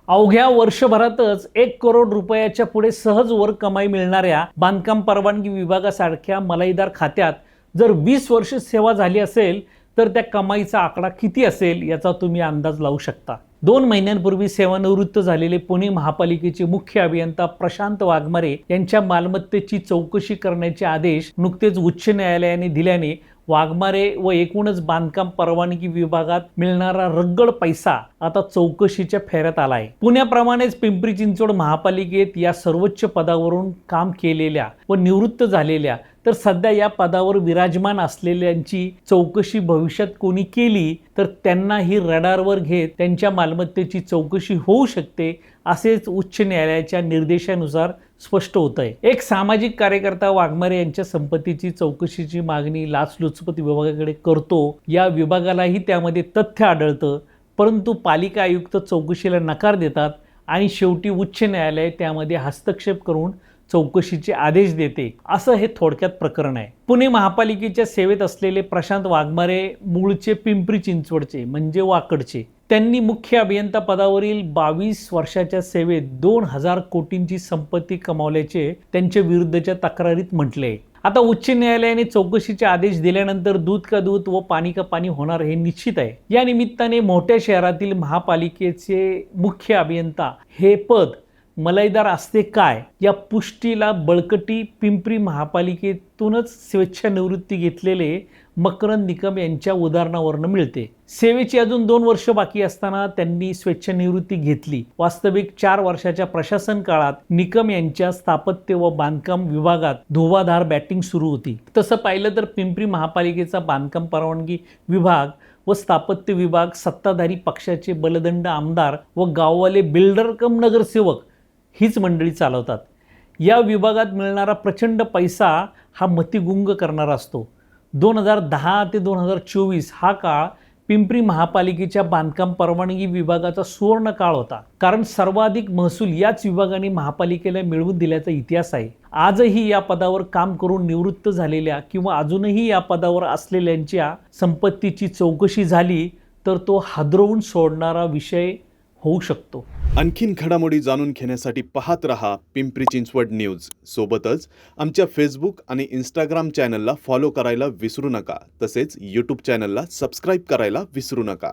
अवघ्या वर्षभरातच 1 करोड रुपयाच्या पुढे सहज वर कमाई मिळणाऱ्या बांधकाम परवानगी विभागासारख्या मलाईदार खात्यात जर 20 वर्ष सेवा झाली असेल तर त्या कमाईचा आकडा किती असेल याचा तुम्ही अंदाज लावू शकता। 2 महिन्यांपूर्वी सेवानिवृत्त झालेले पुणे महापालिकेचे मुख्य अभियंता प्रशांत वाघमारे यांच्या मालमत्तेची चौकशी करण्याचे आदेश नुकतेच उच्च न्यायालयाने दिल्याने वाघमारे व एकूणच बांधकाम परवानगी विभागात मिळणारा रगड पैसा आता चौकशीच्या फेऱ्यात आलाय। पुण्याप्रमाणेच पिंपरी चिंचवड महापालिकेत या सर्वोच्च पदावरून काम केलेल्या व निवृत्त झालेल्या तर सध्या या पदावर विराजमान असलेल्यांची चौकशी भविष्यात कोणी केली तर त्यांनाही रडारवर घेत त्यांच्या मालमत्तेची चौकशी होऊ शकते असेच उच्च न्यायालयाच्या निर्देशानुसार स्पष्ट होत आहे। एक सामाजिक कार्यकर्ता वाघमारे यांच्या संपत्तीची चौकशीची मागणी लाचलुचपत विभागाकडे करतो। या विभागालाही त्यामध्ये तथ्य आढळतं, परंतु पालिका आयुक्त चौकशीला नकार देतात आणि शेवटी उच्च न्यायालय त्यामध्ये हस्तक्षेप करून चौकशीचे आदेश देते। असं हे थोडक्यात प्रकरण आहे। पुणे महापालिकेच्या सेवेत असलेले प्रशांत वाघमारे मूळचे पिंपरी चिंचवडचे म्हणजे वाकडचे। त्यांनी मुख्य अभियंता पदावरील 22 वर्षाच्या सेवेत 2000 कोटींची संपत्ती कमावल्याचे त्यांच्या विरुद्धच्या तक्रारीत म्हटले। आता उच्च न्यायालयाने चौकशीचे आदेश दिल्यानंतर दूध का दूध व पाणी का पाणी होणार हे निश्चित आहे। या निमित्ताने मोठ्या शहरातील महापालिकेचे मुख्य अभियंता हे पद मलाईदार असते काय या पुष्टीला बळकटी पिंपरी महापालिकेतूनच स्वेच्छानिवृत्ती घेतलेले मकरंद निकम यांच्या उदाहरणावरून मिळते। सेवेची अजून 2 वर्ष बाकी असताना त्यांनी स्वेच्छानिवृत्ती घेतली। वास्तविक 4 वर्षाच्या प्रशासन काळात निकम यांच्या स्थापत्य व बांधकाम विभागात धुवाधार बॅटिंग सुरू होती। तसं पाहिलं तर पिंपरी महापालिकेचा बांधकाम परवानगी विभाग व स्थापत्य विभाग सत्ताधारी पक्षाचे बलदंड आमदार व गाववाले बिल्डर कम नगरसेवक हीच मंडळी चालवतात। या विभागात मिळणारा प्रचंड पैसा हा मतिगुंग करणारा असतो। 2010 ते 2024 हा काळ पिंपरी महापालिकेच्या बांधकाम परवानगी विभागाचा सुवर्ण काळ होता, कारण सर्वाधिक महसूल याच विभागाने महापालिकेला मिळवून दिल्याचा इतिहास आहे। आजही या पदावर काम करून निवृत्त झालेल्या किंवा अजूनही या पदावर असलेल्यांच्या संपत्तीची चौकशी झाली तर तो हादरवून सोडणारा विषय होऊ शकतो। आणखीन घडामोडी जाणून घेण्यासाठी पाहत रहा पिंपरी चिंचवड न्यूज। सोबतच आमच्या फेसबुक आणि इंस्टाग्राम चॅनलला फॉलो करायला विसरू नका, तसेच यूट्यूब चॅनलला सबस्क्राईब करायला विसरू नका।